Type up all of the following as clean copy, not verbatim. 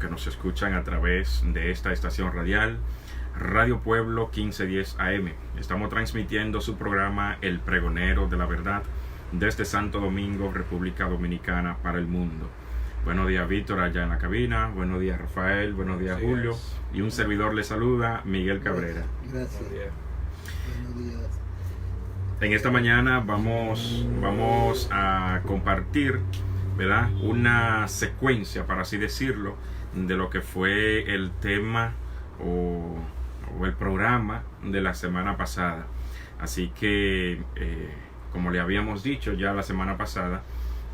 Que nos escuchan a través de esta estación radial, Radio Pueblo 1510 AM. Estamos transmitiendo su programa El Pregonero de la Verdad desde Santo Domingo, República Dominicana, para el mundo. Buenos días, Víctor, allá en la cabina. Buenos días, Rafael. Buenos días, Julio. Y un servidor le saluda, Miguel Cabrera. Gracias. Buenos días. En esta mañana vamos a compartir, ¿verdad?, una secuencia, para así decirlo, de lo que fue el tema o el programa de la semana pasada. Así que, como le habíamos dicho ya la semana pasada,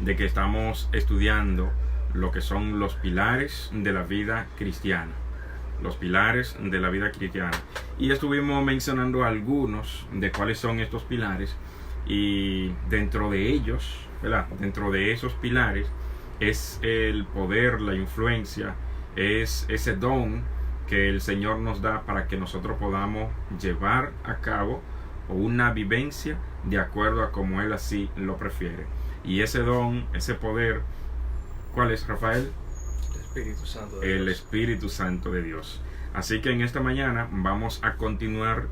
de que estamos estudiando lo que son los pilares de la vida cristiana. Los pilares de la vida cristiana. Y estuvimos mencionando algunos de cuáles son estos pilares. Y dentro de ellos, ¿verdad?, dentro de esos pilares, es el poder, la influencia, es ese don que el Señor nos da para que nosotros podamos llevar a cabo una vivencia de acuerdo a como Él así lo prefiere. Y ese don, ese poder, ¿cuál es, Rafael? Espíritu Santo de El Dios. Espíritu Santo de Dios. Así que en esta mañana vamos a continuar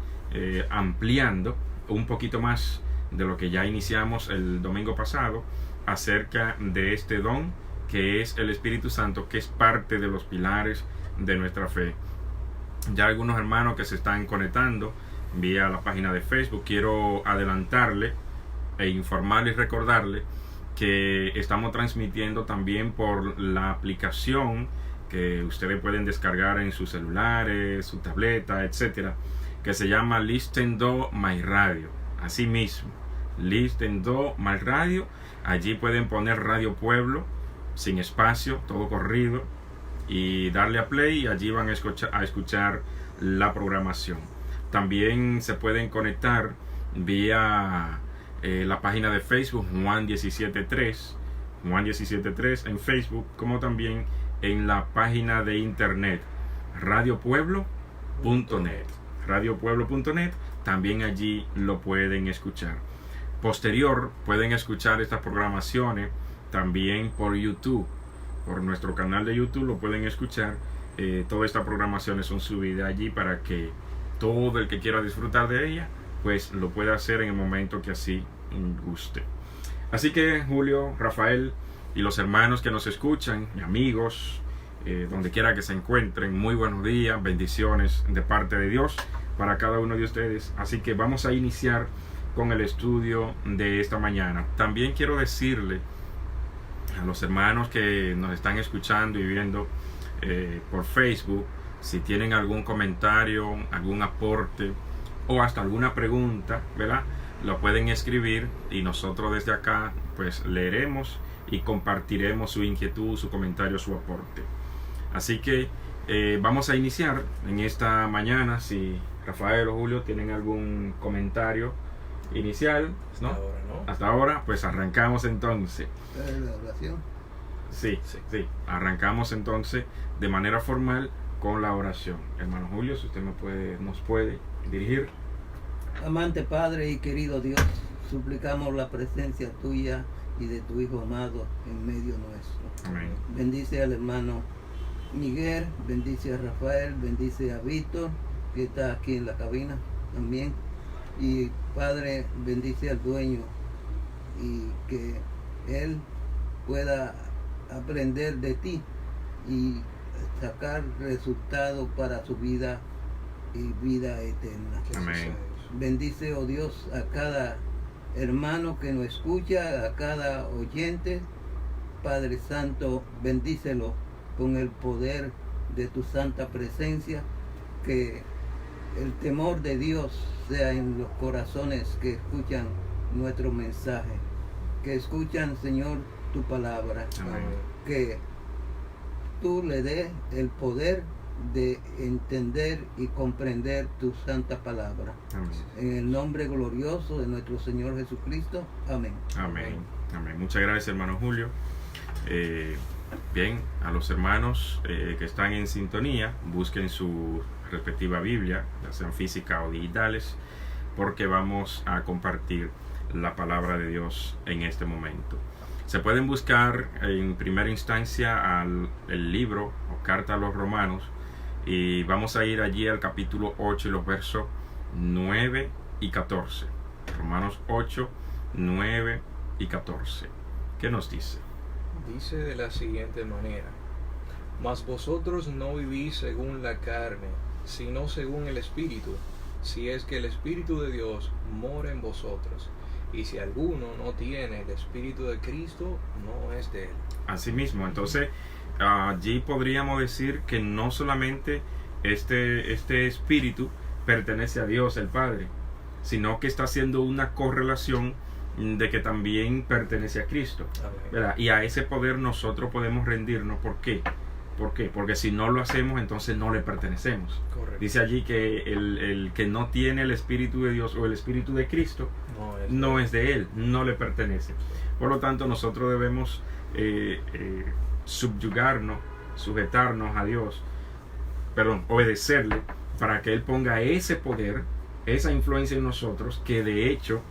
ampliando un poquito más de lo que ya iniciamos el domingo pasado acerca de este don que es el Espíritu Santo, que es parte de los pilares de nuestra fe. Ya algunos hermanos que se están conectando vía la página de Facebook, quiero adelantarle e informarle y recordarle que estamos transmitiendo también por la aplicación que ustedes pueden descargar en sus celulares, su tableta, etcétera, que se llama Listen2 My Radio. Así mismo, Listen2 My Radio. Allí pueden poner Radio Pueblo sin espacio, todo corrido, y darle a play, y allí van a escuchar la programación. También se pueden conectar vía la página de Facebook Juan 17.3 en Facebook, como también en la página de internet radiopueblo.net. También allí lo pueden escuchar. Posterior, pueden escuchar estas programaciones también por YouTube, por nuestro canal de YouTube lo pueden escuchar. Todas estas programaciones son subidas allí para que todo el que quiera disfrutar de ella, pues lo pueda hacer en el momento que así guste. Así que Julio, Rafael y los hermanos que nos escuchan, y amigos, donde quiera que se encuentren, muy buenos días, bendiciones de parte de Dios para cada uno de ustedes. Así que vamos a iniciar con el estudio de esta mañana. También quiero decirle a los hermanos que nos están escuchando y viendo por Facebook, si tienen algún comentario, algún aporte o hasta alguna pregunta, ¿verdad?, lo pueden escribir y nosotros desde acá pues leeremos y compartiremos su inquietud, su comentario, su aporte. Así que vamos a iniciar en esta mañana. Si Rafael o Julio tienen algún comentario inicial, ¿no? Hasta ahora, pues arrancamos entonces. ¿La oración? Sí. Arrancamos entonces de manera formal con la oración. Hermano Julio, si usted nos puede dirigir. Amante Padre y querido Dios, suplicamos la presencia tuya y de tu Hijo amado en medio nuestro. Amén. Bendice al hermano Miguel, bendice a Rafael, bendice a Víctor, que está aquí en la cabina también. Y Padre, bendice al dueño y que él pueda aprender de ti y sacar resultados para su vida y vida eterna. Amén. Bendice, oh Dios, a cada hermano que nos escucha, a cada oyente. Padre Santo, bendícelo con el poder de tu santa presencia, que el temor de Dios sea en los corazones que escuchan nuestro mensaje, que escuchan, Señor, tu palabra. Amén. Que tú le des el poder de entender y comprender tu santa palabra. Amén. En el nombre glorioso de nuestro Señor Jesucristo. Amén. Amén. Amén. Muchas gracias, hermano Julio. Bien, a los hermanos que están en sintonía, busquen su respectiva Biblia, ya sean física o digitales, porque vamos a compartir la palabra de Dios en este momento. Se pueden buscar en primera instancia el libro o carta a los romanos, y vamos a ir allí al capítulo 8 y los versos 9 y 14. Romanos 8, 9 y 14. ¿Qué nos dice? Dice de la siguiente manera: Mas vosotros no vivís según la carne, sino según el Espíritu, si es que el Espíritu de Dios mora en vosotros. Y si alguno no tiene el Espíritu de Cristo, no es de él. Asimismo, entonces allí podríamos decir que no solamente este Espíritu pertenece a Dios el Padre, sino que está haciendo una correlación de que también pertenece a Cristo, ¿verdad? Y a ese poder nosotros podemos rendirnos. ¿Por qué? Porque si no lo hacemos, entonces no le pertenecemos. Correcto. Dice allí que el que no tiene el Espíritu de Dios o el Espíritu de Cristo no es de él, no le pertenece. Por lo tanto, nosotros debemos subyugarnos, sujetarnos a Dios, obedecerle, para que él ponga ese poder, esa influencia en nosotros, que de hecho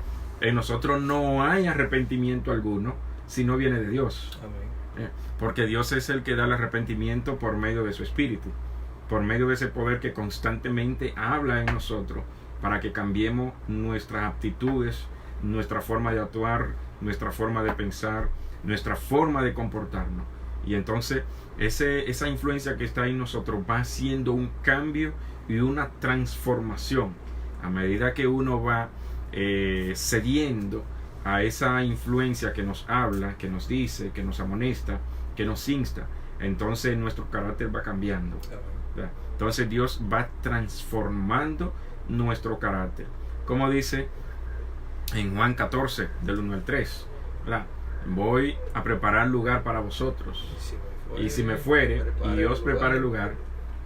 en nosotros no hay arrepentimiento alguno si no viene de Dios. Amén. Porque Dios es el que da el arrepentimiento por medio de su Espíritu, por medio de ese poder que constantemente habla en nosotros, para que cambiemos nuestras actitudes, nuestra forma de actuar, nuestra forma de pensar, nuestra forma de comportarnos. Y entonces esa influencia que está en nosotros va haciendo un cambio y una transformación a medida que uno va cediendo a esa influencia que nos habla, que nos dice, que nos amonesta, que nos insta. Entonces nuestro carácter va cambiando, ¿verdad? Entonces Dios va transformando nuestro carácter, como dice en Juan 14 del 1 al 3, ¿verdad? Voy a preparar lugar para vosotros, y si me fuere y os prepare el lugar,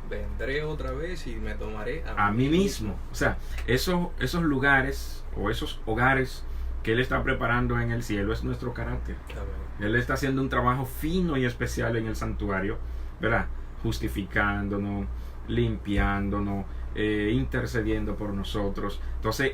vendré otra vez y me tomaré a mí mismo. O sea, esos lugares o esos hogares que Él está preparando en el cielo es nuestro carácter. Amén. Él está haciendo un trabajo fino y especial en el santuario, ¿verdad? Justificándonos, limpiándonos, intercediendo por nosotros. Entonces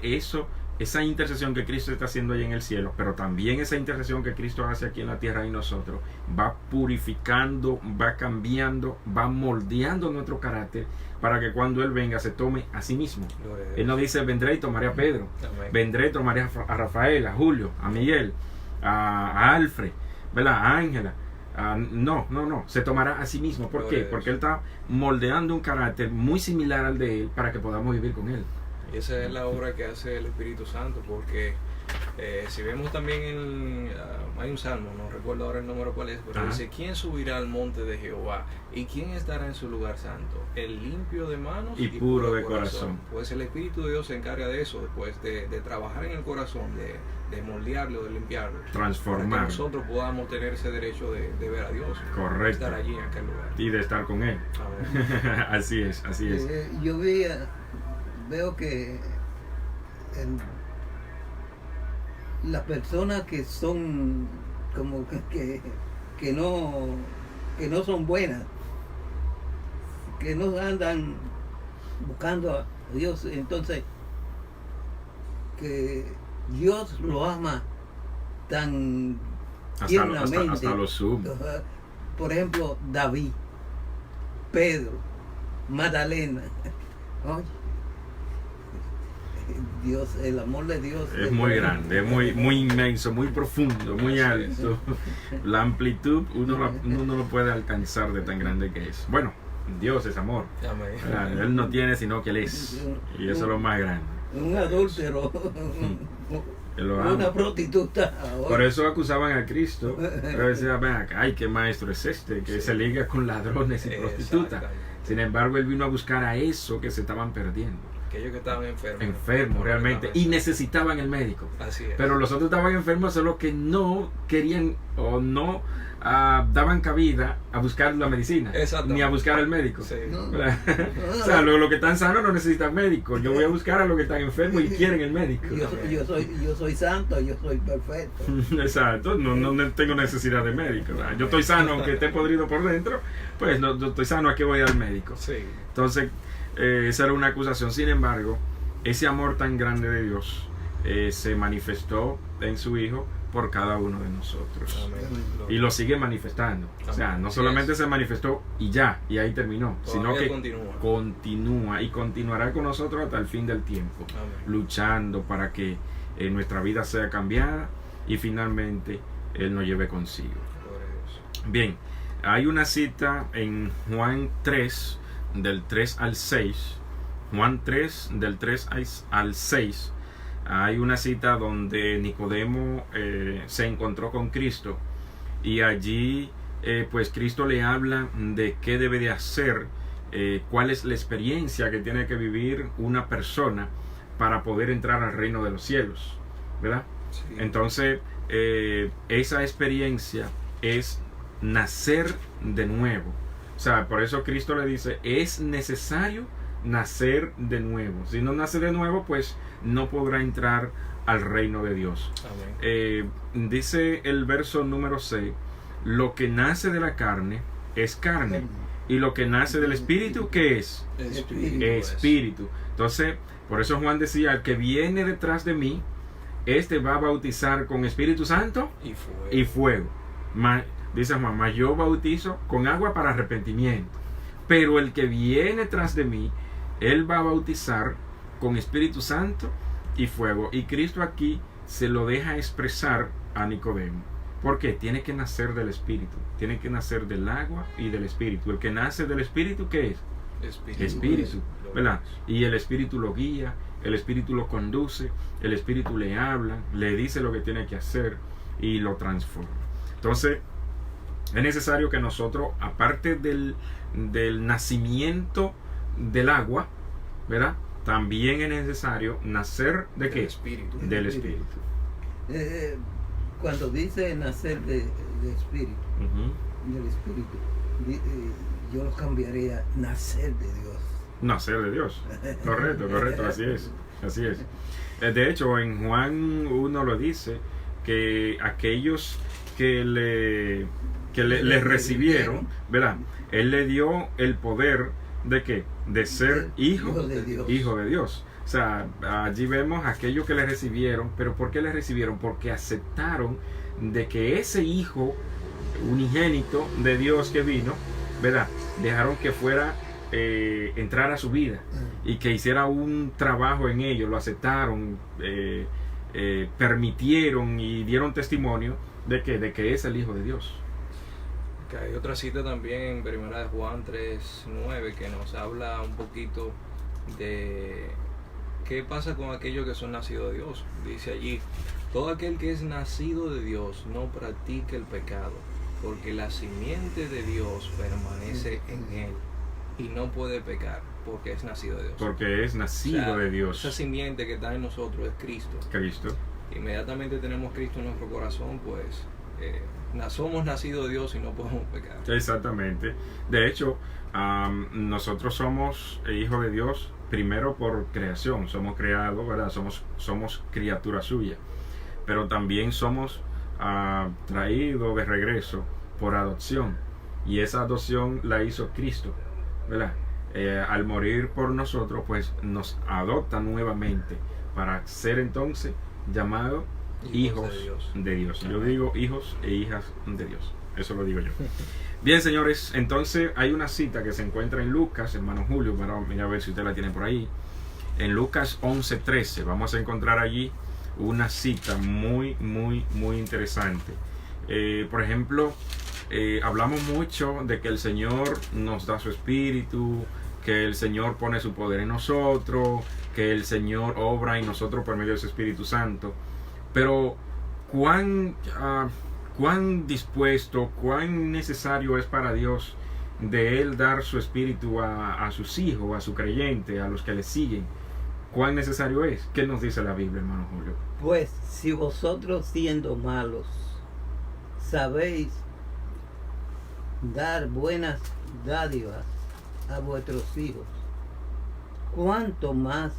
esa intercesión que Cristo está haciendo ahí en el cielo, pero también esa intercesión que Cristo hace aquí en la tierra y nosotros, va purificando, va cambiando, va moldeando nuestro carácter, para que cuando Él venga se tome a sí mismo. Él no dice vendré y tomaré a Pedro. Amén. Vendré y tomaré a Rafael, a Julio, a Miguel, a Alfred, ¿verdad? A Ángela. No, se tomará a sí mismo. ¿Por qué? Porque Él está moldeando un carácter muy similar al de Él, para que podamos vivir con Él. Y esa es la obra que hace el Espíritu Santo, porque si vemos también hay un salmo, no recuerdo ahora el número cuál es, pero dice: ¿quién subirá al monte de Jehová? ¿Y quién estará en su lugar santo? El limpio de manos y puro de corazón. Pues el Espíritu de Dios se encarga de eso, después de trabajar en el corazón, de moldearlo, de limpiarlo, transformar, para que nosotros podamos tener ese derecho de ver a Dios. Correcto. De estar allí en aquel lugar y de estar con Él. Así es. Yo veo que las personas que son como que no son buenas, que no andan buscando a Dios, entonces que Dios lo ama tan tiernamente. Hasta lo sumo. Por ejemplo, David, Pedro, Magdalena. Oye, Dios, el amor de Dios es muy grande, es muy inmenso, muy profundo, muy alto. La amplitud uno no lo puede alcanzar de tan grande que es. Bueno, Dios es amor. Amén. Él no tiene, sino que Él es. Y eso es lo más grande. Un adúltero, una prostituta. Por eso acusaban a Cristo. Pero decían: ven acá, ay, qué maestro es este, que se liga con ladrones y prostitutas. Sin embargo, Él vino a buscar a eso que se estaban perdiendo. Aquellos que estaban enfermos realmente, y necesitaban el médico. Así es. Pero los otros estaban enfermos, solo que no querían o no daban cabida a buscar la medicina, ni a buscar al médico. Sí. O sea, los que están sanos no necesitan médico. Yo voy a buscar a los que están enfermos y quieren el médico. Yo soy santo, yo soy perfecto. Exacto, no tengo necesidad de médico. Yo estoy sano, aunque esté podrido por dentro, pues no estoy sano, ¿a qué voy al médico? Sí. Entonces, esa era una acusación. Sin embargo, ese amor tan grande de Dios se manifestó en su Hijo por cada uno de nosotros. Amén. Y lo sigue manifestando. O sea, no solamente se manifestó y ya, y ahí terminó, sino que continúa y continuará con nosotros hasta el fin del tiempo, Amén. luchando para que nuestra vida sea cambiada y finalmente Él nos lleve consigo. Gloria a Dios. Bien, hay una cita en Juan 3, del 3 al 6. Juan 3, del 3 al 6. Hay una cita donde Nicodemo se encontró con Cristo y allí pues Cristo le habla de qué debe de hacer, cuál es la experiencia que tiene que vivir una persona para poder entrar al reino de los cielos, ¿verdad? Sí. Entonces esa experiencia es nacer de nuevo. O sea, por eso Cristo le dice, es necesario nacer de nuevo. Si no nace de nuevo, pues no podrá entrar al reino de Dios. Amén. Dice el verso número 6, lo que nace de la carne es carne, y lo que nace del espíritu, ¿qué es? Espíritu. Entonces, por eso Juan decía, el que viene detrás de mí, este va a bautizar con Espíritu Santo y fuego. Dice Juan, mas yo bautizo con agua para arrepentimiento, pero el que viene tras de mí, él va a bautizar con Espíritu Santo y fuego. Y Cristo aquí se lo deja expresar a Nicodemo. ¿Por qué? Tiene que nacer del Espíritu, tiene que nacer del agua y del Espíritu. El que nace del Espíritu, ¿qué es? Espíritu, ¿verdad? Y el Espíritu lo guía, el Espíritu lo conduce, el Espíritu le habla, le dice lo que tiene que hacer y lo transforma. Entonces, es necesario que nosotros, aparte del nacimiento del agua, ¿verdad? También es necesario nacer ¿de qué? Espíritu. Del Espíritu. Cuando dice nacer de espíritu, del Espíritu, yo lo cambiaría nacer de Dios. Nacer de Dios. Correcto, así es. De hecho, en Juan 1 lo dice, que aquellos que le recibieron, ¿verdad? Él le dio el poder ¿de qué? De ser hijo de Dios. O sea, allí vemos a aquellos que le recibieron, pero ¿por qué le recibieron? Porque aceptaron de que ese hijo unigénito de Dios que vino, ¿verdad? Dejaron que fuera, entrar a su vida y que hiciera un trabajo en ellos, lo aceptaron, permitieron y dieron testimonio de que es el Hijo de Dios. Que hay otra cita también en 1 Juan 3:9 que nos habla un poquito de qué pasa con aquellos que son nacidos de Dios. Dice allí, todo aquel que es nacido de Dios no practica el pecado, porque la simiente de Dios permanece en él y no puede pecar, porque es nacido de Dios. Porque es nacido de Dios. Esa simiente que está en nosotros es Cristo. Inmediatamente tenemos Cristo en nuestro corazón, pues somos nacidos de Dios y no podemos pecar. Exactamente. De hecho, nosotros somos hijos de Dios primero por creación. Somos creados, ¿verdad? Somos criaturas suyas. Pero también somos traídos de regreso por adopción. Y esa adopción la hizo Cristo, ¿verdad? Al morir por nosotros, pues nos adopta nuevamente para ser entonces llamados hijos de Dios. Yo digo hijos e hijas de Dios. Eso lo digo yo. Bien, señores, entonces hay una cita que se encuentra en Lucas, hermano Julio, mira a ver si usted la tiene por ahí. En Lucas 11:13 vamos a encontrar allí una cita muy interesante. Por ejemplo, hablamos mucho de que el Señor nos da su espíritu, que el Señor pone su poder en nosotros, que el Señor obra en nosotros por medio de su Espíritu Santo. Pero cuán dispuesto, cuán necesario es para Dios de Él dar su espíritu a sus hijos, a su creyente, a los que le siguen. ¿Cuán necesario es? ¿Qué nos dice la Biblia, hermano Julio? Pues si vosotros siendo malos sabéis dar buenas dádivas a vuestros hijos, cuánto más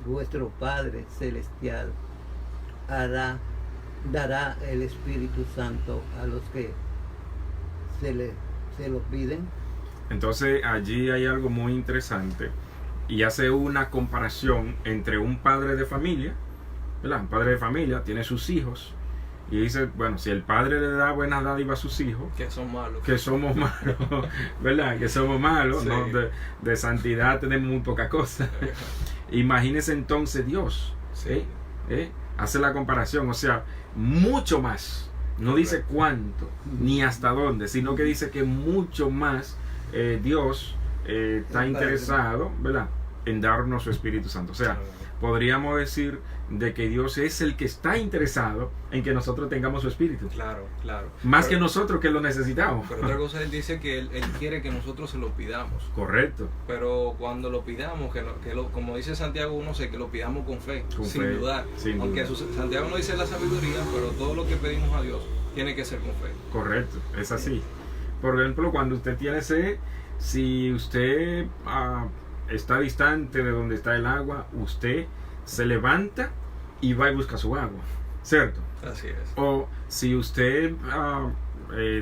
vuestro Padre Celestial dará el Espíritu Santo a los que se lo piden. Entonces allí hay algo muy interesante y hace una comparación entre un padre de familia ¿verdad? Un padre de familia tiene sus hijos y dice, bueno, si el padre le da buenas dádivas a sus hijos, Que son malos. que somos malos, ¿verdad? Que somos malos, Sí. ¿no? De santidad tenemos muy poca cosa. Imagínese entonces Dios, Sí. hace la comparación, o sea, mucho más. No dice Correcto. cuánto, ni hasta dónde, sino que dice que mucho más Dios está El Padre. interesado, ¿verdad?, en darnos su Espíritu Santo. O sea, podríamos decir de que Dios es el que está interesado en que nosotros tengamos su Espíritu. Claro, claro. Más Pero- que nosotros que lo necesitamos. Pero otra cosa, él dice que él quiere que nosotros se lo pidamos. Correcto. Pero cuando lo pidamos, como dice Santiago 1:6, que lo pidamos con fe, Con sin fe, dudar. sin Aunque duda. Santiago no dice la sabiduría, pero todo lo que pedimos a Dios tiene que ser con fe. Correcto, es así. Por ejemplo, cuando usted tiene sed, si usted está distante de donde está el agua, usted se levanta y va y busca su agua, ¿cierto? Así es. O si usted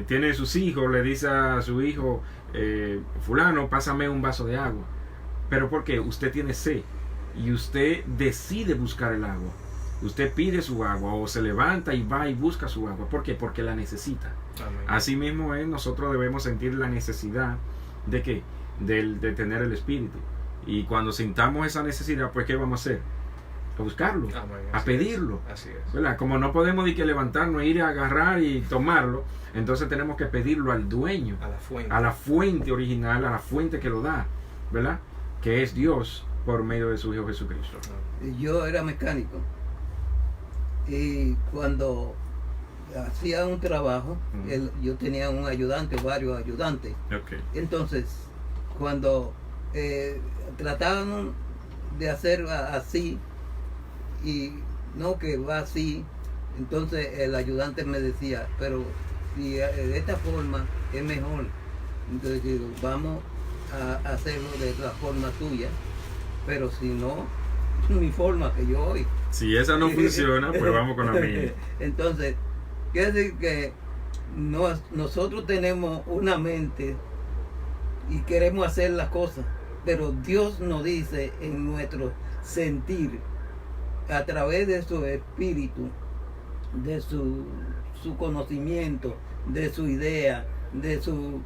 tiene sus hijos, le dice a su hijo, fulano, pásame un vaso de agua. Pero porque usted tiene sed y usted decide buscar el agua. Usted pide su agua o se levanta y va y busca su agua. ¿Por qué? Porque la necesita. Amén. Así mismo es, nosotros debemos sentir la necesidad de ¿qué? De tener el Espíritu. Y cuando sintamos esa necesidad, pues ¿qué vamos a hacer? A buscarlo, Amén. a Así pedirlo. es. Así es. ¿Verdad? Como no podemos ni que levantarnos, ir a agarrar y tomarlo, entonces tenemos que pedirlo al dueño, A la fuente. a la fuente original, a la fuente que lo da, ¿verdad? Que es Dios por medio de su Hijo Jesucristo. Yo era mecánico y cuando hacía un trabajo, Ujú. yo tenía un ayudante, varios ayudantes. Ok. Entonces, cuando trataban de hacer así y no que va así, entonces el ayudante me decía, pero si de esta forma es mejor, entonces digo, vamos a hacerlo de la forma tuya, pero si no, mi forma que yo hoy. Si esa no funciona, pues vamos con la mía. Entonces, quiere decir que nosotros tenemos una mente y queremos hacer las cosas, pero Dios nos dice en nuestro sentir, a través de su espíritu, de su conocimiento, de su idea, de su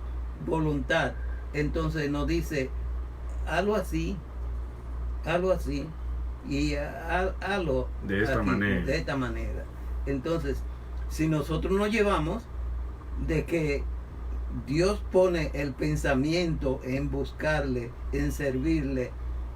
voluntad. Entonces nos dice, hazlo así, y hazlo De esta manera. de esta manera. Entonces, si nosotros nos llevamos de que Dios pone el pensamiento en buscarle, en servirle,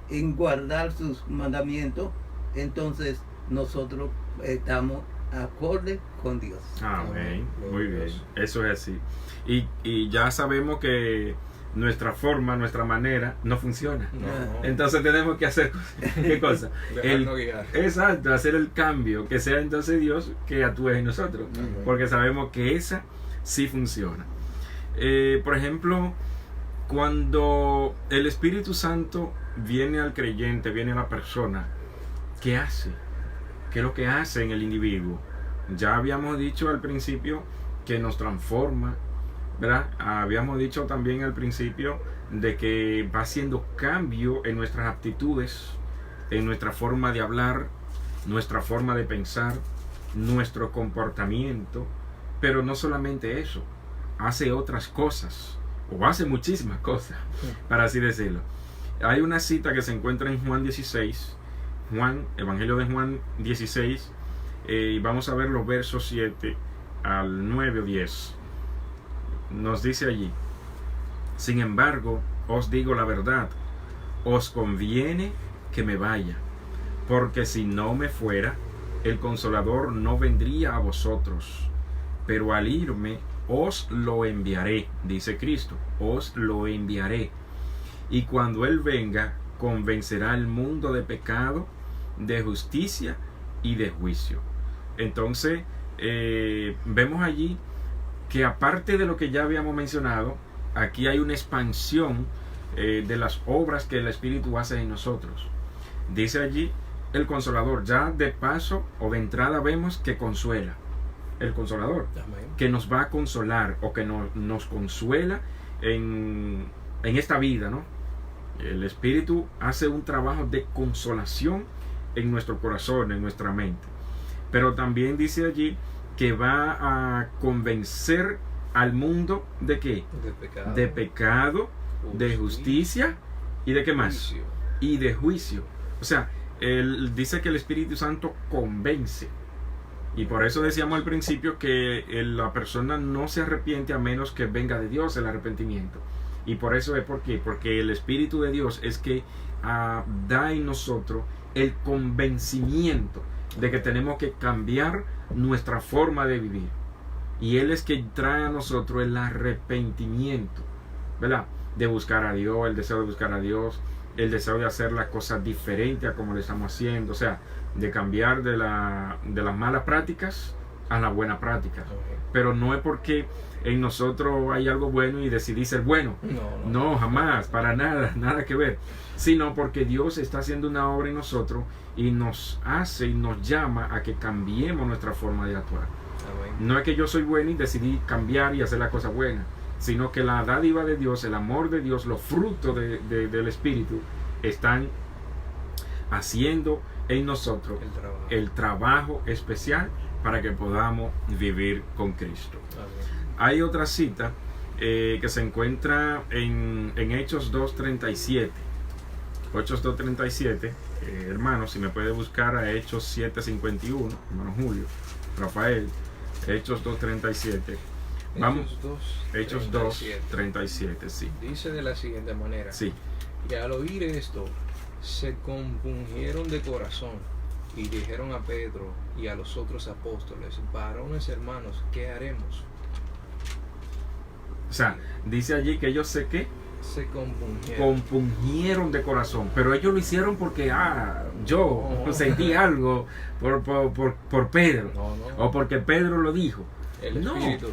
en guardar sus mandamientos, entonces nosotros estamos acorde con Dios. Amén. Muy bien. Eso es así. Y ya sabemos que nuestra forma, nuestra manera no funciona. No. Entonces tenemos que hacer ¿qué cosa? Dejarnos guiar. Exacto, hacer el cambio, que sea entonces Dios que actúe en nosotros, Ujú. porque sabemos que esa sí funciona. Por ejemplo, cuando el Espíritu Santo viene al creyente, viene a la persona, ¿qué hace? ¿Qué es lo que hace en el individuo? Ya habíamos dicho al principio que nos transforma, ¿verdad? Habíamos dicho también al principio de que va haciendo cambio en nuestras actitudes, en nuestra forma de hablar, nuestra forma de pensar, nuestro comportamiento, pero no solamente eso, hace otras cosas, o hace muchísimas cosas, para así decirlo. Hay una cita que se encuentra en Juan 16, Evangelio de Juan 16, y vamos a ver los versos 7 al 9 o 10. Nos dice allí: sin embargo, os digo la verdad, os conviene que me vaya, porque si no me fuera, el Consolador no vendría a vosotros, pero al irme os lo enviaré, dice Cristo, os lo enviaré. Y cuando Él venga, convencerá al mundo de pecado, de justicia y de juicio. Entonces, vemos allí que aparte de lo que ya habíamos mencionado, aquí hay una expansión de las obras que el Espíritu hace en nosotros. Dice allí el Consolador, ya de paso o de entrada vemos que consuela. El Consolador, Amén. que nos va a consolar o que nos consuela en esta vida, ¿no? El Espíritu hace un trabajo de consolación en nuestro corazón, en nuestra mente. Pero también dice allí que va a convencer al mundo ¿de qué? De pecado, de justicia y de qué más. Juicio. Y de juicio. O sea, él dice que el Espíritu Santo convence. Y por eso decíamos al principio que la persona no se arrepiente a menos que venga de Dios el arrepentimiento. Y por eso es porque el Espíritu de Dios es que da en nosotros el convencimiento de que tenemos que cambiar nuestra forma de vivir. Y Él es que trae a nosotros el arrepentimiento, ¿verdad? De buscar a Dios, el deseo de buscar a Dios, el deseo de hacer las cosas diferentes a como lo estamos haciendo. O sea, de cambiar de las malas prácticas a la buena práctica. Pero no es porque en nosotros hay algo bueno y decidí ser bueno. No, jamás, para nada, nada que ver. Sino porque Dios está haciendo una obra en nosotros y nos hace y nos llama a que cambiemos nuestra forma de actuar. Amén. No es que yo soy bueno y decidí cambiar y hacer la cosa buena, sino que la dádiva de Dios, el amor de Dios, los frutos del Espíritu están haciendo en nosotros el trabajo especial para que podamos vivir con Cristo. Amén. Hay otra cita que se encuentra en Hechos 2.37. Hechos 2.37, hermano, si me puede buscar a Hechos 7.51, hermano Julio, Rafael, Hechos 2.37. Vamos, Hechos 2.37, sí. Dice de la siguiente manera. Sí. Y al oír esto, se compungieron de corazón y dijeron a Pedro y a los otros apóstoles: varones hermanos, ¿qué haremos? O sea, dice allí que ellos se compungieron de corazón, pero ellos lo hicieron porque yo sentí algo por Pedro, o porque Pedro lo dijo. El Espíritu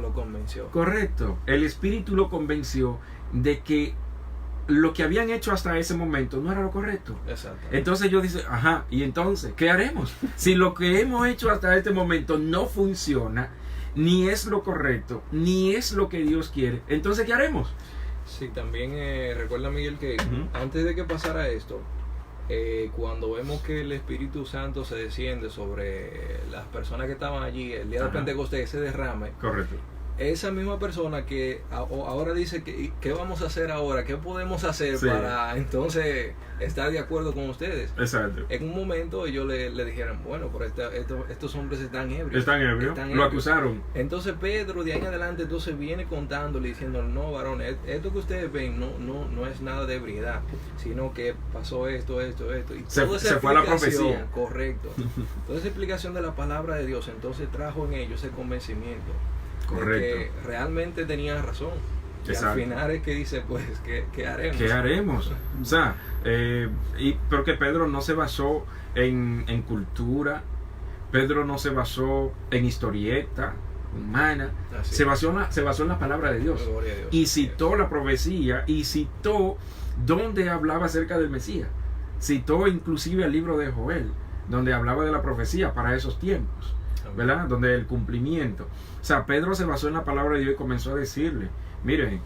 lo convenció. Correcto, el Espíritu lo convenció de que lo que habían hecho hasta ese momento no era lo correcto. Exacto. Entonces ellos dicen, ¿y entonces qué haremos? Si lo que hemos hecho hasta este momento no funciona, ni es lo correcto, ni es lo que Dios quiere, entonces ¿qué haremos? Sí, también recuerda, Miguel, que antes de que pasara esto, cuando vemos que el Espíritu Santo se desciende sobre las personas que estaban allí el día de Pentecostés, ese derrame. Correcto. Esa misma persona que ahora dice que ¿qué vamos a hacer ahora? ¿Qué podemos hacer para entonces estar de acuerdo con ustedes? Exacto. En un momento ellos le dijeron, bueno, pero estos hombres están ebrios. Están ebrios. Lo acusaron. Entonces Pedro de ahí en adelante entonces viene contándole, diciendo, no, varones, esto que ustedes ven no es nada de ebriedad, sino que pasó esto. Y se fue a la profecía. Correcto. Toda esa explicación de la palabra de Dios entonces trajo en ellos ese convencimiento. Correcto. Que realmente tenían razón. Y al final es que dice, pues, ¿qué haremos? ¿Qué haremos? O sea, porque Pedro no se basó en cultura, Pedro no se basó en historieta humana, se basó en la palabra de Dios. Gloria a Dios. Y citó la profecía y citó donde hablaba acerca del Mesías. Citó inclusive el libro de Joel, donde hablaba de la profecía para esos tiempos, ¿verdad? Donde el cumplimiento. O sea, Pedro se basó en la palabra de Dios y comenzó a decirle, miren,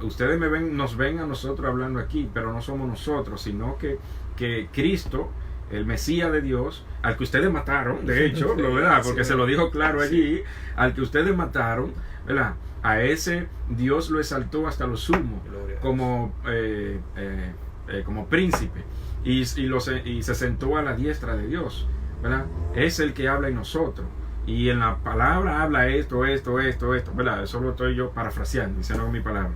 ustedes nos ven a nosotros hablando aquí, pero no somos nosotros, sino que Cristo, el Mesías de Dios, al que ustedes mataron, de hecho, ¿verdad? Porque se lo dijo claro allí, al que ustedes mataron, ¿verdad? A ese Dios lo exaltó hasta lo sumo, como príncipe, y se sentó a la diestra de Dios, ¿verdad? Es el que habla en nosotros. Y en la palabra habla esto, ¿verdad? Eso lo estoy yo parafraseando, diciendo con mi palabra,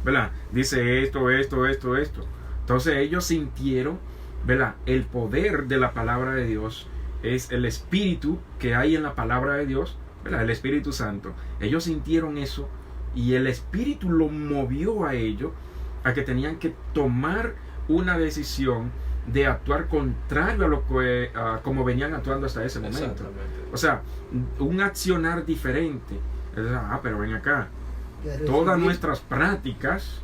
¿verdad? Dice esto. Entonces ellos sintieron, ¿verdad? El poder de la palabra de Dios es el Espíritu que hay en la palabra de Dios, ¿verdad? El Espíritu Santo. Ellos sintieron eso y el Espíritu lo movió a ellos a que tenían que tomar una decisión de actuar contrario a lo que como venían actuando hasta ese momento. O sea, un accionar diferente. Pero ven acá, todas nuestras prácticas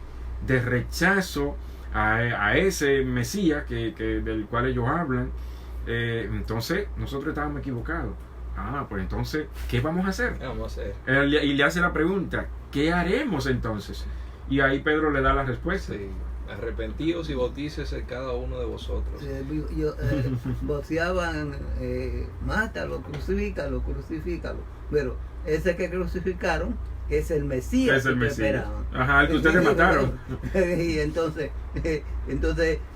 de rechazo a ese Mesías del cual ellos hablan, entonces nosotros estábamos equivocados. Pues entonces, ¿qué vamos a hacer? Y le hace la pregunta, ¿qué haremos entonces? Y ahí Pedro le da la respuesta. Arrepentíos y bautícese cada uno de vosotros. Voceaban, mátalo, crucifícalo, crucifícalo. Pero ese que crucificaron es el Mesías. Es el que Mesías. esperaban. Ajá, el que ustedes mataron. Y entonces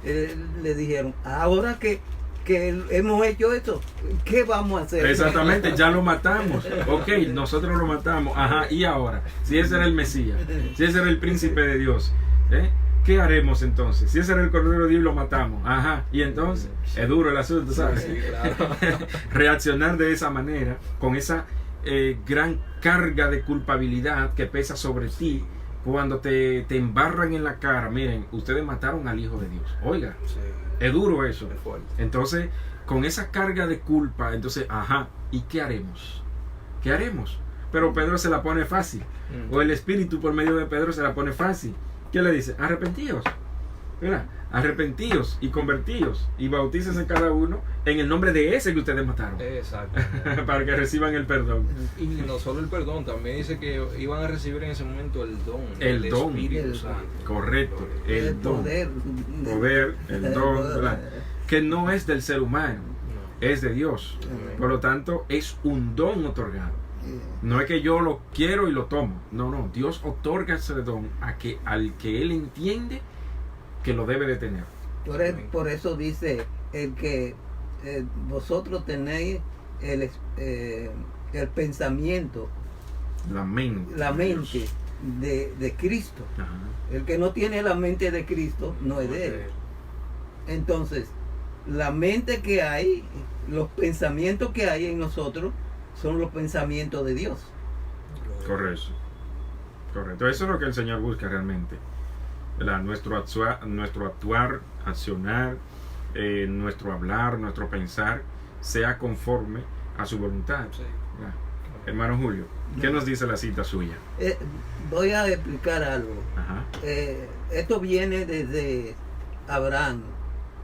le dijeron, ahora que hemos hecho esto, ¿qué vamos a hacer? Exactamente, ya lo matamos. Ok, nosotros lo matamos. Ajá, y ahora, si ese era el Mesías, si ese era el príncipe de Dios, ¿qué haremos entonces? Si ese era el Cordero de Dios, lo matamos. Ajá, y entonces, es duro el asunto, ¿sabes? Sí, claro. Reaccionar de esa manera, con esa gran carga de culpabilidad que pesa sobre ti, cuando te embarran en la cara. Miren, ustedes mataron al Hijo de Dios. Oiga, Sí, es duro eso. es fuerte. Entonces, con esa carga de culpa, entonces, ajá, ¿y qué haremos? ¿Qué haremos? Pero Pedro se la pone fácil. O el Espíritu por medio de Pedro se la pone fácil. ¿Qué le dice? Arrepentíos. Mira, arrepentíos y convertíos y bautícense cada uno en el nombre de ese que ustedes mataron. Exacto. Para que reciban el perdón. Y no solo el perdón, también dice que iban a recibir en ese momento el don. El don. Espíritu El- Santo. Correcto. El don. poder. Poder, el don, ¿verdad? Que no es del ser humano, No. es de Dios. Amén. Por lo tanto, es un don otorgado. No es que yo lo quiero y lo tomo. No, no. Dios otorga ese don al que Él entiende que lo debe de tener. Por eso dice el que vosotros tenéis el pensamiento, La mente. la de Dios. mente de Cristo. Ajá. El que no tiene la mente de Cristo no es de él. Entonces, la mente que hay, los pensamientos que hay en nosotros son los pensamientos de Dios. Correcto. Correcto. Eso es lo que el Señor busca realmente. ¿Verdad? Nuestro actuar, accionar, nuestro hablar, nuestro pensar, sea conforme a su voluntad. Sí. ¿Verdad? Hermano Julio, ¿qué nos dice la cita suya? Voy a explicar algo. Ajá. Esto viene desde Abraham.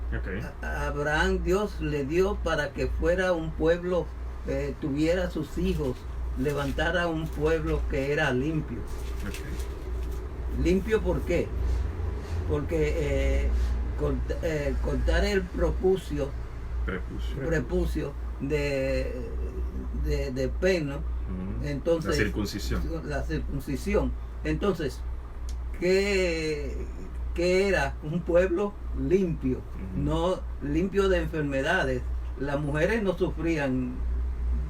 Ok. A Abraham Dios le dio para que fuera un pueblo, tuviera sus hijos, levantara un pueblo que era limpio. Ok. ¿Limpio por qué? Porque cortar el prepucio de peno, entonces la circuncisión. Entonces, ¿qué era? Un pueblo limpio, no limpio de enfermedades. Las mujeres no sufrían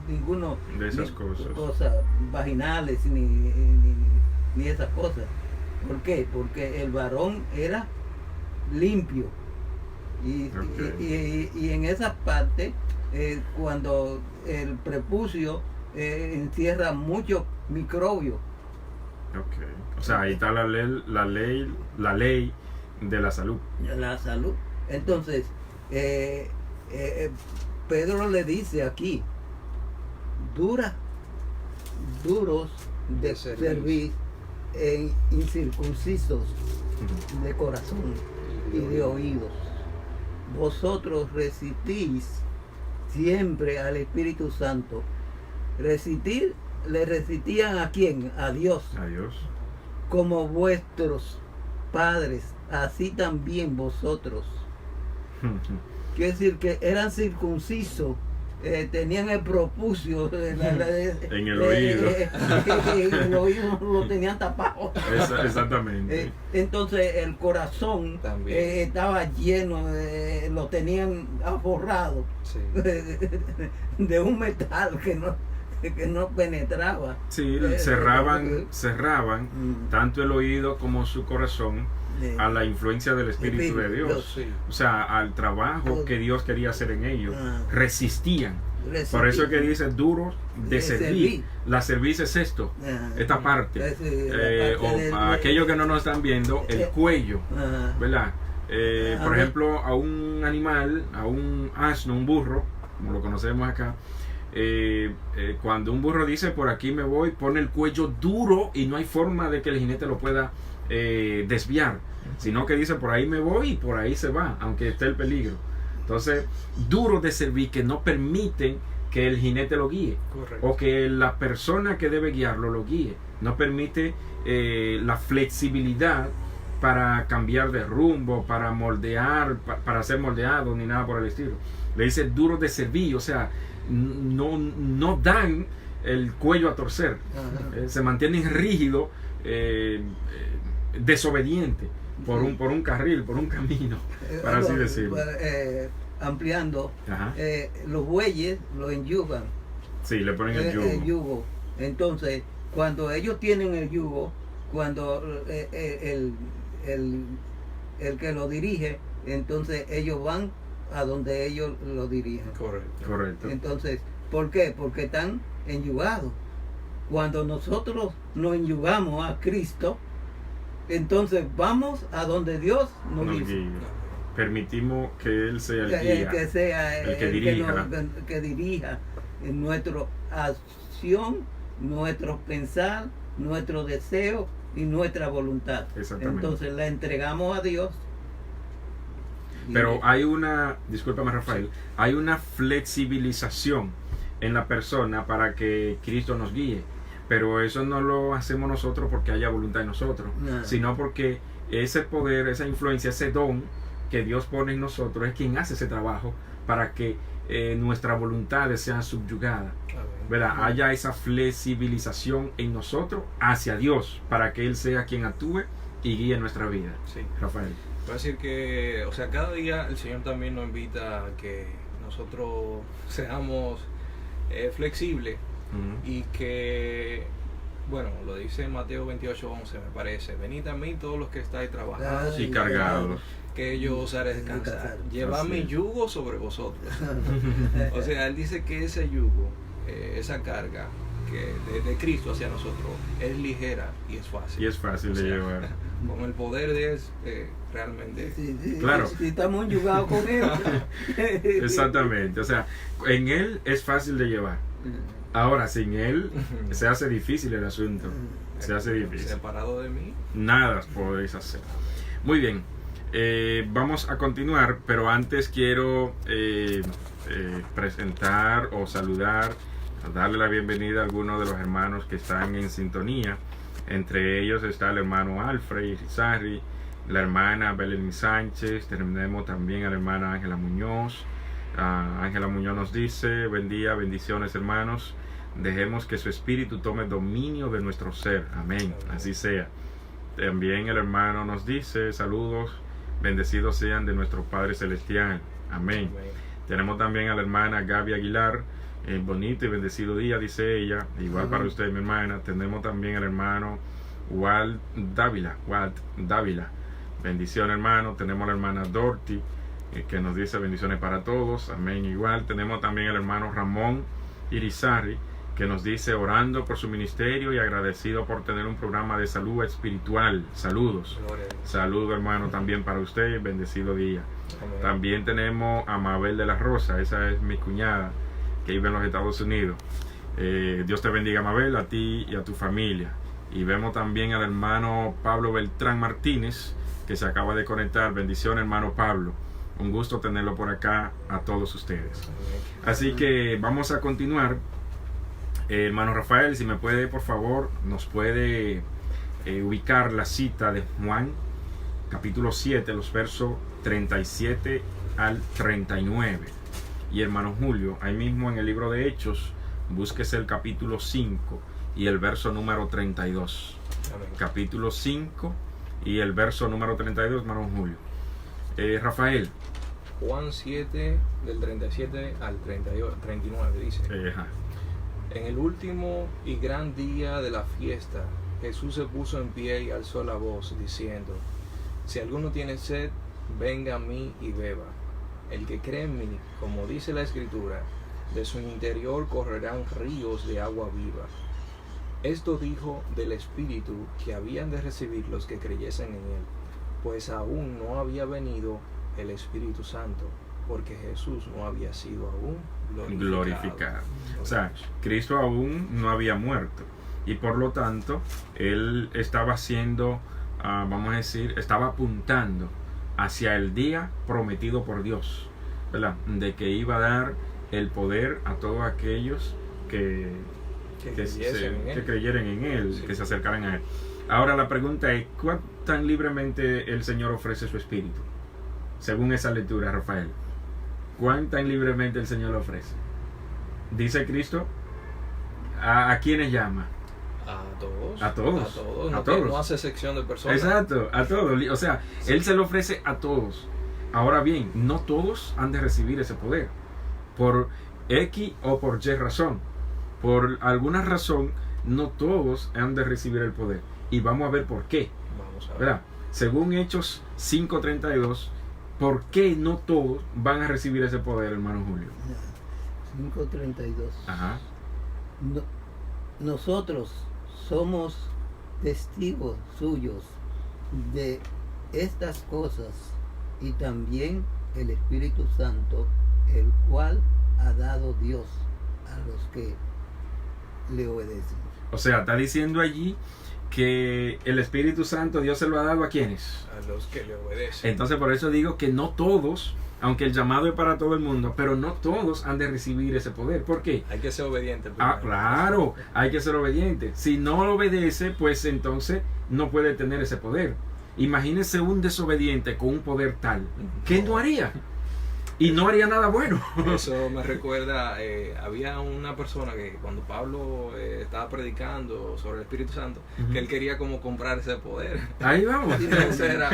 ninguno De esas cosas. vaginales ni esas cosas. ¿Por qué? Porque el varón era limpio. Y en esa parte, cuando el prepucio encierra muchos microbios. Ok. O sea, ahí está la ley de la salud. La salud. Entonces, Pedro le dice aquí, duros de servir en incircuncisos de corazón y de oídos. Vosotros resistís siempre al Espíritu Santo. ¿Le resistían a quién? A Dios. A Dios. Como vuestros padres, así también vosotros. Quiere decir que eran circuncisos, tenían el prepucio en el oído. el oído lo tenían tapado. Exactamente. Entonces el corazón También. estaba lleno, lo tenían aforrado Sí. de un metal que no penetraba. Sí, cerraban Mm. tanto el oído como su corazón a la influencia del Espíritu de Dios. Sí. O sea, al trabajo que Dios quería hacer en ellos. Resistían. Por eso es que dice duros de servir. La servicio es esto, esta parte. Aquellos que no nos están viendo, el cuello, ¿verdad? Por ejemplo, a un animal, a un asno, un burro, como lo conocemos acá, cuando un burro dice por aquí me voy, pone el cuello duro y no hay forma de que el jinete lo pueda desviar, sino que dice por ahí me voy y por ahí se va, aunque esté el peligro. Entonces, duros de servir, que no permiten que el jinete lo guíe. Correcto. O que la persona que debe guiarlo lo guíe. No permite la flexibilidad para cambiar de rumbo, para moldear, para ser moldeado, ni nada por el estilo. Le dice duros de servir, o sea, no dan el cuello a torcer, se mantienen rígidos, desobedientes por un carril, por un camino, para así decirlo. Ampliando, los bueyes los enyugan. Sí, le ponen el yugo. Entonces, cuando ellos tienen el yugo, cuando el que lo dirige, entonces ellos van a donde ellos lo dirigen. Correcto. Entonces, ¿por qué? Porque están enyugados. Cuando nosotros nos enyugamos a Cristo, entonces vamos a donde Dios nos dice. Permitimos que Él sea el guía, que sea el que dirija. Que dirija nuestra acción, nuestro pensar, nuestro deseo y nuestra voluntad. Exactamente. Entonces la entregamos a Dios. Pero hay una, discúlpame Rafael, hay una flexibilización en la persona para que Cristo nos guíe. Pero eso no lo hacemos nosotros porque haya voluntad en nosotros, sino porque ese poder, esa influencia, ese don que Dios pone en nosotros es quien hace ese trabajo para que nuestras voluntades sean subyugadas, ¿verdad? Haya esa flexibilización en nosotros hacia Dios para que Él sea quien actúe y guíe nuestra vida. Sí. Rafael. Voy a decir que, o sea, cada día el Señor también nos invita a que nosotros seamos flexibles y que, bueno, lo dice Mateo 28:11 me parece: venid a mí todos los que estáis trabajados y cargados, que yo os haré descansar. Llevad mi yugo sobre vosotros. O sea, Él dice que ese yugo, esa carga que de Cristo hacia nosotros es ligera y es fácil. Y es fácil de llevar. Con el poder de Él, realmente. Sí, claro. Si estamos enyugados con Él. Exactamente. O sea, en Él es fácil de llevar. Ahora, sin Él se hace difícil el asunto. Se hace difícil. Separado de mí, nada podéis hacer. Muy bien. Vamos a continuar, pero antes quiero presentar o saludar, darle la bienvenida a algunos de los hermanos que están en sintonía. Entre ellos está el hermano Alfred Irizarry, la hermana Belén Sánchez, tenemos también a la hermana Ángela Muñoz. Ángela Muñoz nos dice: buen día, bendiciones hermanos, dejemos que su espíritu tome dominio de nuestro ser, amén, así sea. También el hermano nos dice: saludos, bendecidos sean de nuestro Padre Celestial, amén. Tenemos también a la hermana Gaby Aguilar: bonito y bendecido día, dice ella, igual para usted mi hermana. Tenemos también al hermano Walt Dávila, bendición hermano. Tenemos a la hermana Dorty que nos dice bendiciones para todos, amén, igual. Tenemos también al hermano Ramón Irizarry que nos dice: orando por su ministerio y agradecido por tener un programa de salud espiritual, saludos. Saludo hermano también para usted, bendecido día. Amén. También tenemos a Mabel de la Rosa, esa es mi cuñada que vive en los Estados Unidos. Dios te bendiga Mabel, a ti y a tu familia. Y vemos también al hermano Pablo Beltrán Martínez que se acaba de conectar. Bendición hermano Pablo, un gusto tenerlo por acá a todos ustedes. Así que vamos a continuar. Hermano Rafael, si me puede por favor, nos puede ubicar la cita de Juan capítulo 7, los versos 37 al 39. Y hermano Julio, ahí mismo en el libro de Hechos, búsquese el capítulo 5 y el verso número 32. Amén. Capítulo 5 y el verso número 32, hermano Julio. Rafael. Juan 7, del 37 al 39, dice: en el último y gran día de la fiesta, Jesús se puso en pie y alzó la voz, diciendo: si alguno tiene sed, venga a mí y beba. El que cree en mí, como dice la Escritura, de su interior correrán ríos de agua viva. Esto dijo del Espíritu que habían de recibir los que creyesen en él, pues aún no había venido el Espíritu Santo, porque Jesús no había sido aún glorificado. O sea, Cristo aún no había muerto, y por lo tanto él estaba haciendo, vamos a decir, estaba apuntando hacia el día prometido por Dios, ¿verdad? De que iba a dar el poder a todos aquellos que creyeran en él, sí, que se acercaran a él. Ahora la pregunta es, tan libremente el Señor ofrece su espíritu? Según esa lectura, Rafael. ¿Cuán tan libremente el Señor lo ofrece? Dice Cristo, ¿a quiénes llama? A todos. A todos. A todos. A No, todos. no hace sección de personas. Exacto, a todos. O sea, Sí. Él se lo ofrece a todos. Ahora bien, no todos han de recibir ese poder. Por X o por Y razón. Por alguna razón, no todos han de recibir el poder. Y vamos a ver por qué. Vamos a ver. ¿Verdad? Según Hechos 5:32, ¿por qué no todos van a recibir ese poder, hermano Julio? 5:32. Ajá. No- nosotros somos testigos suyos de estas cosas y también el Espíritu Santo, el cual ha dado Dios a los que le obedecen. O sea, está diciendo allí que el Espíritu Santo Dios se lo ha dado a quienes. A los que le obedecen. Entonces por eso digo que no todos, aunque el llamado es para todo el mundo, pero no todos han de recibir ese poder. ¿Por qué? Hay que ser obediente. Ah, primero. claro, hay que ser obediente. Si no obedece, pues entonces no puede tener ese poder. Imagínese un desobediente con un poder tal. ¿Qué no haría? Y no haría nada bueno. Eso me recuerda, había una persona que cuando Pablo estaba predicando sobre el Espíritu Santo, Ujú. que él quería como comprar ese poder. Ahí vamos. Ese era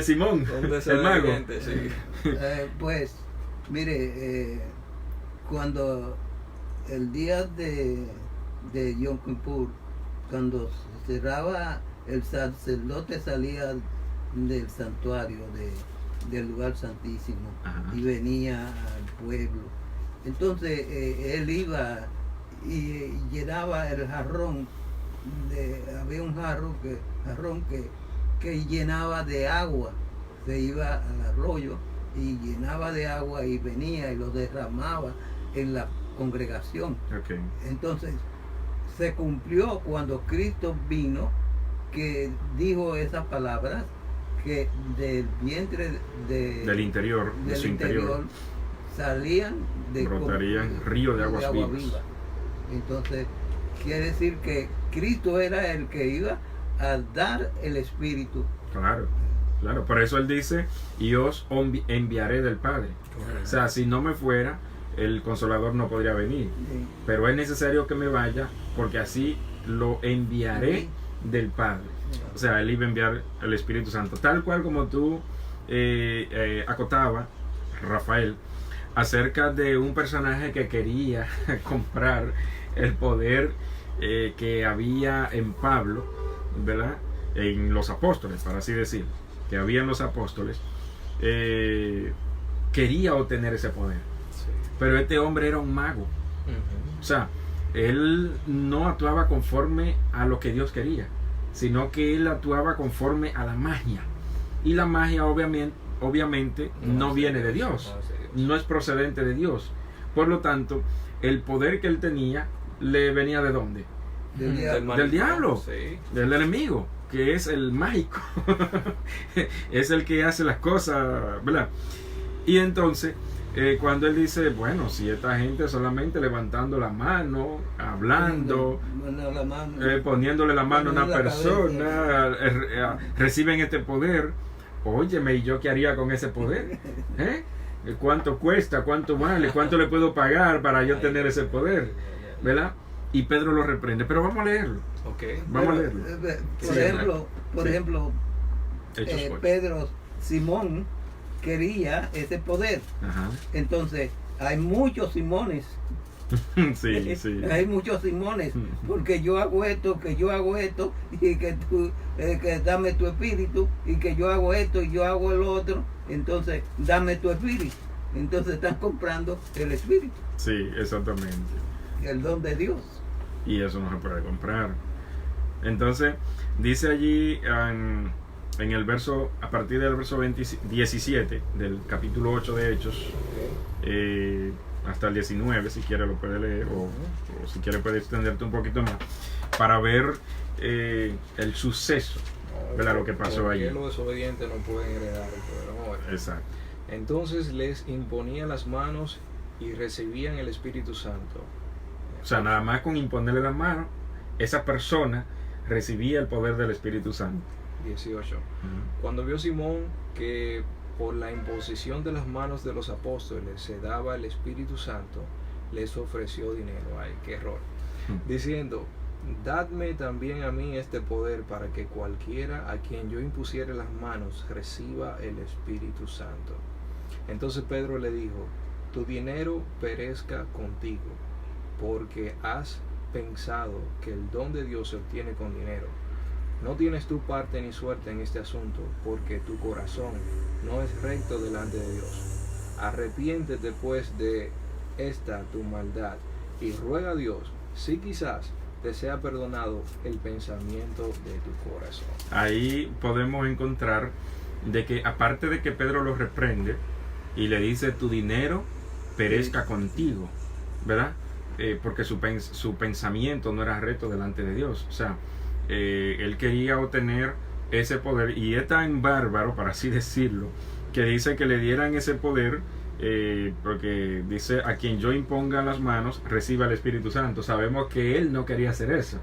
Simón, un el mago. desobediente, sí. Pues, mire, cuando el día de Yom Kippur, cuando se cerraba, el sacerdote salía del santuario, del lugar santísimo, Ajá. y venía al pueblo. Entonces él iba y llenaba el jarrón, había un jarrón que llenaba de agua, se iba al arroyo y llenaba de agua y venía y lo derramaba en la congregación. Ok. Entonces se cumplió cuando Cristo vino, que dijo esas palabras, que del vientre Del interior, de del su interior. salían Brotarían ríos de aguas agua vivas. viva. Entonces quiere decir que Cristo era el que iba a dar el Espíritu. Claro, claro. Por eso él dice, y os enviaré del Padre. O sea, si no me fuera, el Consolador no podría venir. Pero es necesario que me vaya, porque así lo enviaré del Padre. O sea, él iba a enviar el Espíritu Santo. Tal cual como tú acotaba, Rafael, acerca de un personaje que quería comprar el poder que había en Pablo, ¿verdad? En los apóstoles, para así decir, que había en los apóstoles, quería obtener ese poder. Sí. Pero este hombre era un mago. Ujú. O sea, él no actuaba conforme a lo que Dios quería, sino que él actuaba conforme a la magia. Y la magia obviamente no viene de Dios, No es de Dios. no es procedente de Dios. Por lo tanto, el poder que él tenía le venía ¿de dónde? Del Del diablo. maligno, diablo. Sí. Del enemigo, que es el mágico. Es el que hace las cosas, ¿verdad? Y entonces, cuando él dice, bueno, si esta gente solamente levantando la mano, hablando, Bueno, la mano. poniéndole la mano a una Poniendo la persona, reciben este poder, óyeme, ¿y yo qué haría con ese poder? ¿Eh? ¿Cuánto cuesta? ¿Cuánto vale? ¿Cuánto le puedo pagar para yo tener ese poder? ¿Verdad? Y Pedro lo reprende, pero vamos a leerlo. Ok. Vamos a Pero, leerlo. Por Sí, ejemplo, Hechos 8. Pedro, Simón quería ese poder. Ajá. Entonces, hay muchos Simones. Sí, sí. Hay muchos Simones, porque yo hago esto, que yo hago esto, y que tú, que dame tu espíritu, y que yo hago esto, y yo hago el otro, entonces dame tu espíritu. Entonces están comprando el espíritu, Sí, exactamente. el don de Dios. Y eso no se puede comprar. Entonces, dice allí en el verso, a partir del verso 17 del capítulo 8 de Hechos, hasta el 19, si quiere lo puede leer, o si quiere puede extenderte un poquito más, para ver el suceso, ¿verdad? Lo que pasó Porque allí. los desobedientes no pueden heredar el poder. Vamos a ver. Exacto. Entonces les imponía las manos y recibían el Espíritu Santo. O sea, nada más con imponerle las manos, esa persona recibía el poder del Espíritu Santo. 18. Ujú. Cuando vio Simón que por la imposición de las manos de los apóstoles se daba el Espíritu Santo, les ofreció dinero. Ay, qué error. Diciendo, dadme también a mí este poder para que cualquiera a quien yo impusiere las manos reciba el Espíritu Santo. Entonces Pedro le dijo, tu dinero perezca contigo, porque has pensado que el don de Dios se obtiene con dinero. No tienes tu parte ni suerte en este asunto, porque tu corazón no es recto delante de Dios. Arrepiéntete pues de esta tu maldad y ruega a Dios, si quizás te sea perdonado el pensamiento de tu corazón. Ahí podemos encontrar de que aparte de que Pedro lo reprende y le dice tu dinero perezca contigo, ¿verdad? Porque su pensamiento no era recto delante de Dios. O sea, él quería obtener ese poder y es tan bárbaro, para así decirlo, que dice que le dieran ese poder porque dice a quien yo imponga las manos reciba el Espíritu Santo. Sabemos que él no quería hacer eso,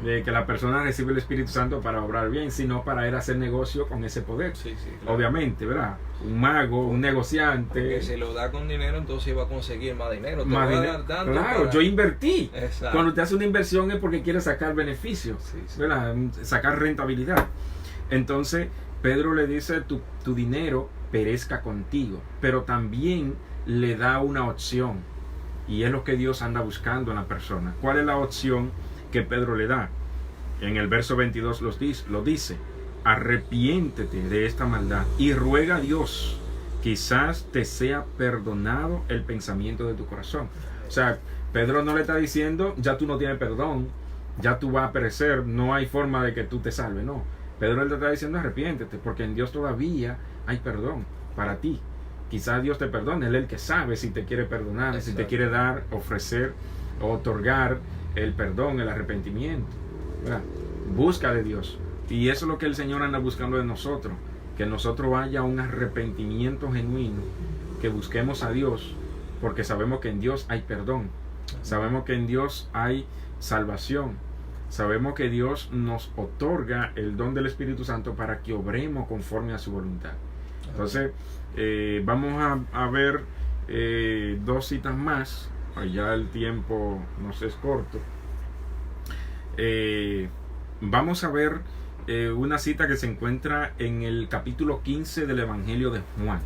de que la persona recibe el Espíritu Santo para obrar bien, sino para él hacer negocio con ese poder. Sí, claro. Obviamente, ¿verdad? Un mago, un negociante. Porque si lo da con dinero, entonces iba a conseguir más dinero. Te Más voy a dinero. dar tanto Claro, para- yo invertí. Exacto. Cuando te hace una inversión es porque quiere sacar beneficio, Sí. ¿verdad? Sacar rentabilidad. Entonces Pedro le dice tu dinero perezca contigo, pero también le da una opción, y es lo que Dios anda buscando en la persona. ¿Cuál es la opción que Pedro le da? En el verso 22 lo dice, arrepiéntete de esta maldad y ruega a Dios, quizás te sea perdonado el pensamiento de tu corazón. O sea, Pedro no le está diciendo, ya tú no tienes perdón, ya tú vas a perecer, no hay forma de que tú te salves, no. Pedro le está diciendo, arrepiéntete, porque en Dios todavía hay perdón para ti. Quizás Dios te perdone, Él es el que sabe si te quiere perdonar, si te Exacto. quiere dar, ofrecer o otorgar el perdón, el arrepentimiento, ¿verdad? Busca de Dios. Y eso es lo que el Señor anda buscando de nosotros, que nosotros haya un arrepentimiento genuino, que busquemos a Dios, porque sabemos que en Dios hay perdón, sabemos que en Dios hay salvación, sabemos que Dios nos otorga el don del Espíritu Santo para que obremos conforme a su voluntad. Entonces, vamos a ver dos citas más. Ya el tiempo nos es corto. Vamos a ver una cita que se encuentra en el capítulo 15 del Evangelio de Juan.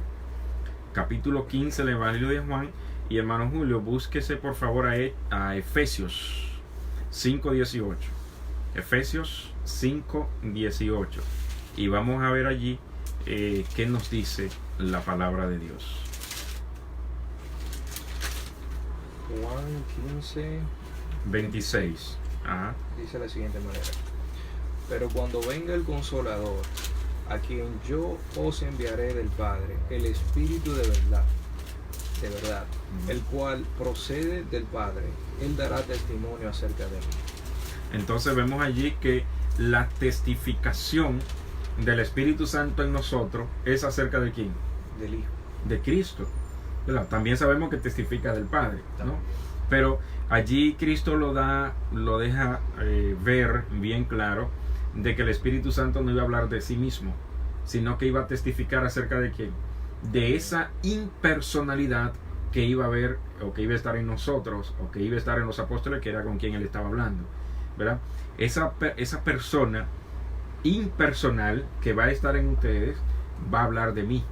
Capítulo 15 del Evangelio de Juan. Y hermano Julio, búsquese por favor a Efesios 5:18. Efesios 5:18. Y vamos a ver allí qué nos dice la palabra de Dios. Juan 15 26. Ajá. dice de la siguiente manera: pero cuando venga el Consolador, a quien yo os enviaré del Padre, el Espíritu de verdad, el cual procede del Padre, él dará testimonio acerca de mí. Entonces vemos allí que la testificación del Espíritu Santo en nosotros es acerca de quién? Del Hijo. De Cristo, ¿verdad? También sabemos que testifica del Padre, ¿no? También. Pero allí Cristo lo deja ver bien claro de que el Espíritu Santo no iba a hablar de sí mismo, sino que iba a testificar acerca de quién, de esa impersonalidad que iba a haber o que iba a estar en nosotros o que iba a estar en los apóstoles, que era con quien él estaba hablando, ¿verdad? Esa persona impersonal que va a estar en ustedes va a hablar de mí,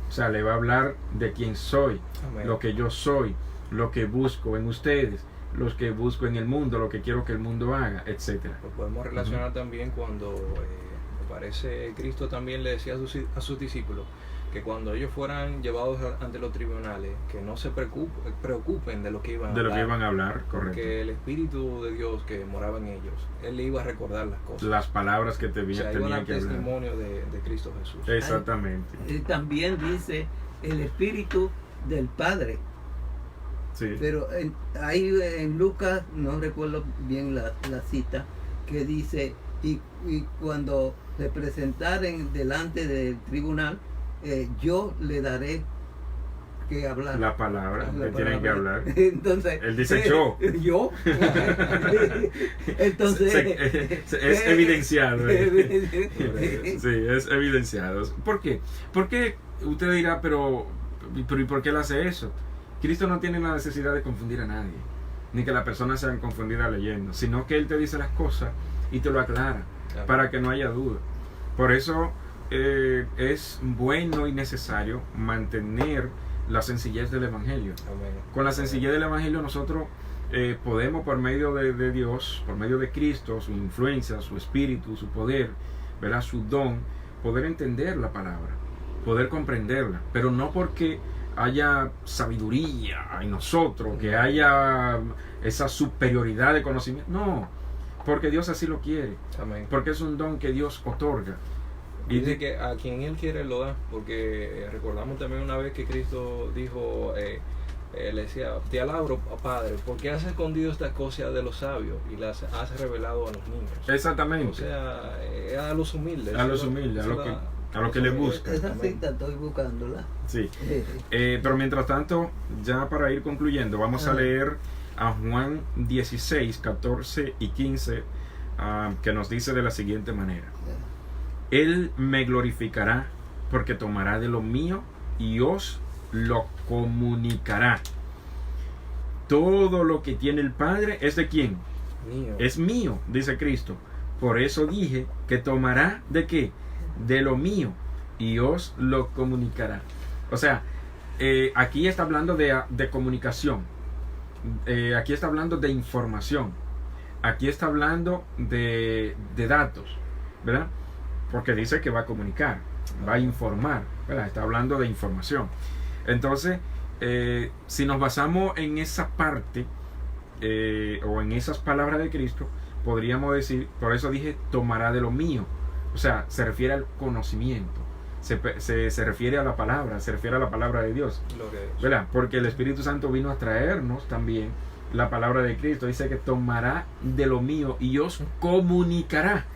o sea, le va a hablar de quién soy, Amén. lo que yo soy, lo que busco en ustedes, lo que busco en el mundo, lo que quiero que el mundo haga, etcétera. Lo podemos relacionar también cuando, me parece, Cristo también le decía a sus discípulos que cuando ellos fueran llevados ante los tribunales, que no se preocupen de lo que iban a De lo hablar, que iban a hablar, correcto. porque el Espíritu de Dios que moraba en ellos, Él le iba a recordar las cosas. Las palabras que O sea, iba a tenían dar que hablar. testimonio de Cristo Jesús. Exactamente. Y también dice el Espíritu del Padre. Sí. Pero ahí en Lucas, no recuerdo bien la cita, que dice, y cuando se presentaren delante del tribunal, yo le daré que hablar. La palabra La que tienen que palabra. hablar. Entonces, Él dice yo. Yo. Entonces, Es evidenciado. Sí, es evidenciado. ¿Por qué? Porque usted dirá, pero ¿y por qué él hace eso? Cristo no tiene la necesidad de confundir a nadie, ni que la persona sea confundida leyendo, sino que él te dice las cosas y te lo aclara, para que no haya duda. Por eso es bueno y necesario mantener la sencillez del Evangelio. Amén. Con la sencillez del Evangelio nosotros podemos, por medio de Dios, por medio de Cristo, su influencia, su espíritu, su poder, ¿verdad? Su don, poder entender la palabra, poder comprenderla, pero no porque haya sabiduría en nosotros, que haya esa superioridad de conocimiento, no, porque Dios así lo quiere, Amén. porque es un don que Dios otorga. Y Dice que a quien Él quiere lo da, porque recordamos también una vez que Cristo dijo, le decía, te alabro, Padre, porque has escondido estas cosas de los sabios y las has revelado a los niños. exactamente, O sea, a los humildes. a los humildes, a lo que le busca. esa cita estoy buscándola. Sí. Pero mientras tanto, ya para ir concluyendo, vamos a leer a Juan 16, 14 y 15, que nos dice de la siguiente manera: Él me glorificará, porque tomará de lo mío y os lo comunicará. Todo lo que tiene el Padre es de quién? Mío. Es mío, dice Cristo. Por eso dije que tomará de qué? De lo mío y os lo comunicará. O sea, aquí está hablando de comunicación. Aquí está hablando de información. Aquí está hablando de datos, ¿verdad? Porque dice que va a comunicar, va a informar, ¿verdad? Está hablando de información. Entonces, si nos basamos en esa parte o en esas palabras de Cristo, podríamos decir, por eso dije, tomará de lo mío. O sea, se refiere al conocimiento, se refiere a la palabra, se refiere a la palabra de Dios, ¿verdad? Porque el Espíritu Santo vino a traernos también la palabra de Cristo. Dice que tomará de lo mío y os comunicará,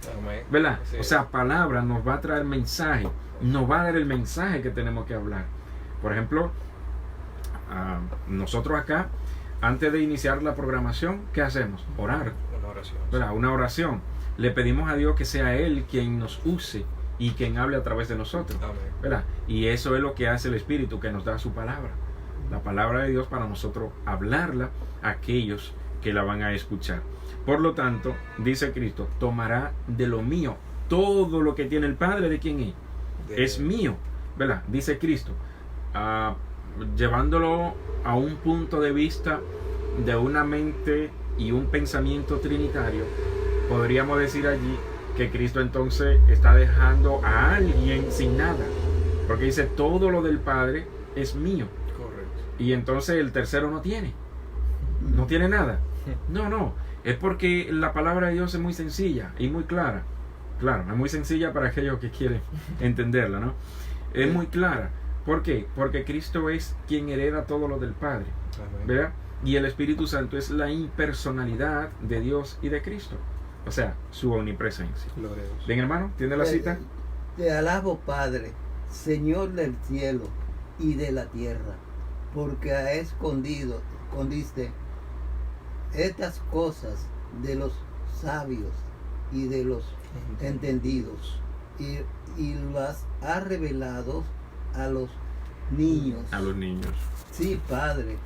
¿verdad? Sí. O sea, palabra nos va a traer mensaje, nos va a dar el mensaje que tenemos que hablar. Por ejemplo, nosotros acá, antes de iniciar la programación, ¿qué hacemos? Orar, Una oración. ¿verdad? Una oración. Le pedimos a Dios que sea Él quien nos use y quien hable a través de nosotros, Amén. ¿verdad? Y eso es lo que hace el Espíritu, que nos da su palabra, la palabra de Dios, para nosotros hablarla a aquellos que la van a escuchar. Por lo tanto, dice Cristo, tomará de lo mío. Todo lo que tiene el Padre, ¿de quién es? Es mío, ¿verdad? Dice Cristo, llevándolo a un punto de vista de una mente y un pensamiento trinitario, podríamos decir allí que Cristo entonces está dejando a alguien sin nada, porque dice, todo lo del Padre es mío. Correcto. Y entonces el tercero no tiene nada. No, es porque la palabra de Dios es muy sencilla y muy clara. Claro, es muy sencilla para aquellos que quieren entenderla, ¿no? Es muy clara. ¿Por qué? Porque Cristo es quien hereda todo lo del Padre, Amén. ¿verdad? Y el Espíritu Santo es la impersonalidad de Dios y de Cristo. O sea, su omnipresencia. Gloria a Dios. Bien, hermano, ¿tiene la cita? Te alabo, Padre, Señor del cielo y de la tierra, porque has escondiste estas cosas de los sabios y de los entendidos y las has revelado a los niños. A los niños. Sí, Padre,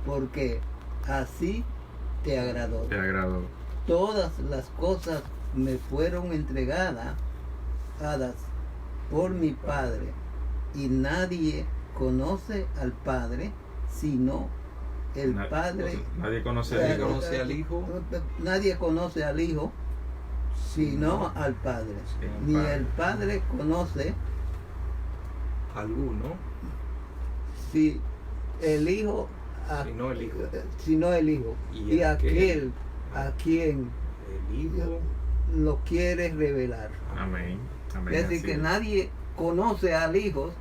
porque así te agradó. Te agradó. Todas las cosas me fueron entregadas por mi Padre, y nadie conoce al Padre sino el Padre. Nadie conoce Nadie a Dios. conoce al Hijo. Nadie conoce al Hijo sino al Padre. Sí, Ni Padre. el Padre conoce Alguno. si el Hijo Sino el Hijo. sino el Hijo. Y Y aquel a quien El Hijo. lo quiere revelar. Amén. Amén. Es decir, Así que es. nadie conoce al Hijo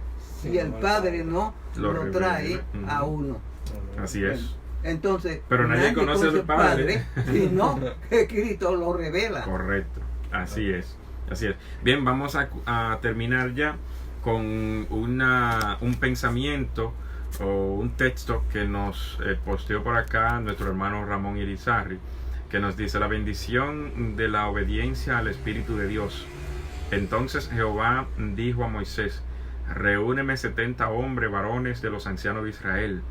si Sí, el no, Padre el no Lo lo revela. trae Ujú. a uno. Amén. Así es. Entonces, Pero nadie conoce al Padre. sino que Cristo lo revela. Correcto. Así es. Así es. Bien, vamos a terminar ya con un pensamiento o un texto que nos posteó por acá nuestro hermano Ramón Irizarry, que nos dice: la bendición de la obediencia al Espíritu de Dios. Entonces Jehová dijo a Moisés: reúneme 70 hombres varones de los ancianos de Israel,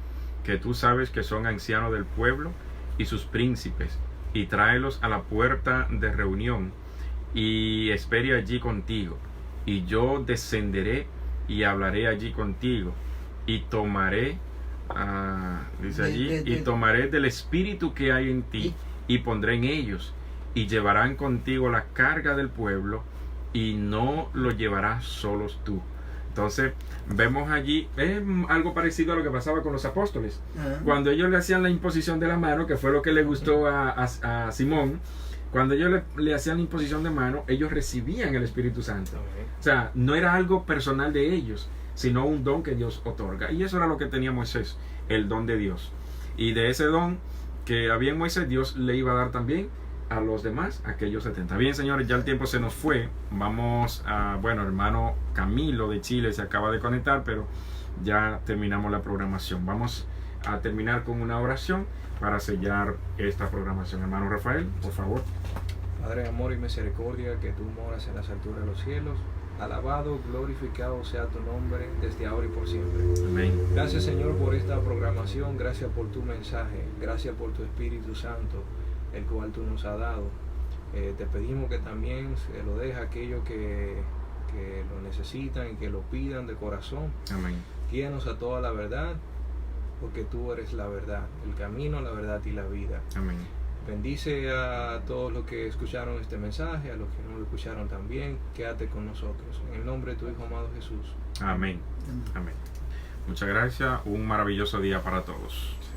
que tú sabes que son ancianos del pueblo, y sus príncipes, y tráelos a la puerta de reunión, y espere allí contigo, y yo descenderé y hablaré allí contigo, y tomaré, dice allí, y tomaré del espíritu que hay en ti, y pondré en ellos, y llevarán contigo la carga del pueblo, y no lo llevarás solos tú. Entonces vemos allí, es algo parecido a lo que pasaba con los apóstoles. Cuando ellos le hacían la imposición de la mano, que fue lo que le gustó a Simón, cuando ellos le hacían la imposición de mano, ellos recibían el Espíritu Santo. O sea, no era algo personal de ellos, sino un don que Dios otorga. Y eso era lo que tenía Moisés, el don de Dios. Y de ese don que había en Moisés, Dios le iba a dar también a los demás, aquellos 70. Bien, señores, ya el tiempo se nos fue. Vamos a, bueno, hermano Camilo de Chile se acaba de conectar, pero ya terminamos la programación. Vamos a terminar con una oración para sellar esta programación. Hermano Rafael, por favor. Padre de amor y misericordia, que tú moras en las alturas de los cielos, alabado, glorificado sea tu nombre desde ahora y por siempre. Amén. Gracias, Señor, por esta programación. Gracias por tu mensaje. Gracias por tu Espíritu Santo, el cual tú nos has dado. Te pedimos que también se lo deje a aquellos que lo necesitan y que lo pidan de corazón. Amén. Guíanos a toda la verdad, porque tú eres la verdad, el camino, la verdad y la vida. Amén. Bendice a todos los que escucharon este mensaje, a los que no lo escucharon también. Quédate con nosotros. En el nombre de tu Hijo amado Jesús. Amén. Amén. Muchas gracias. Un maravilloso día para todos. Sí.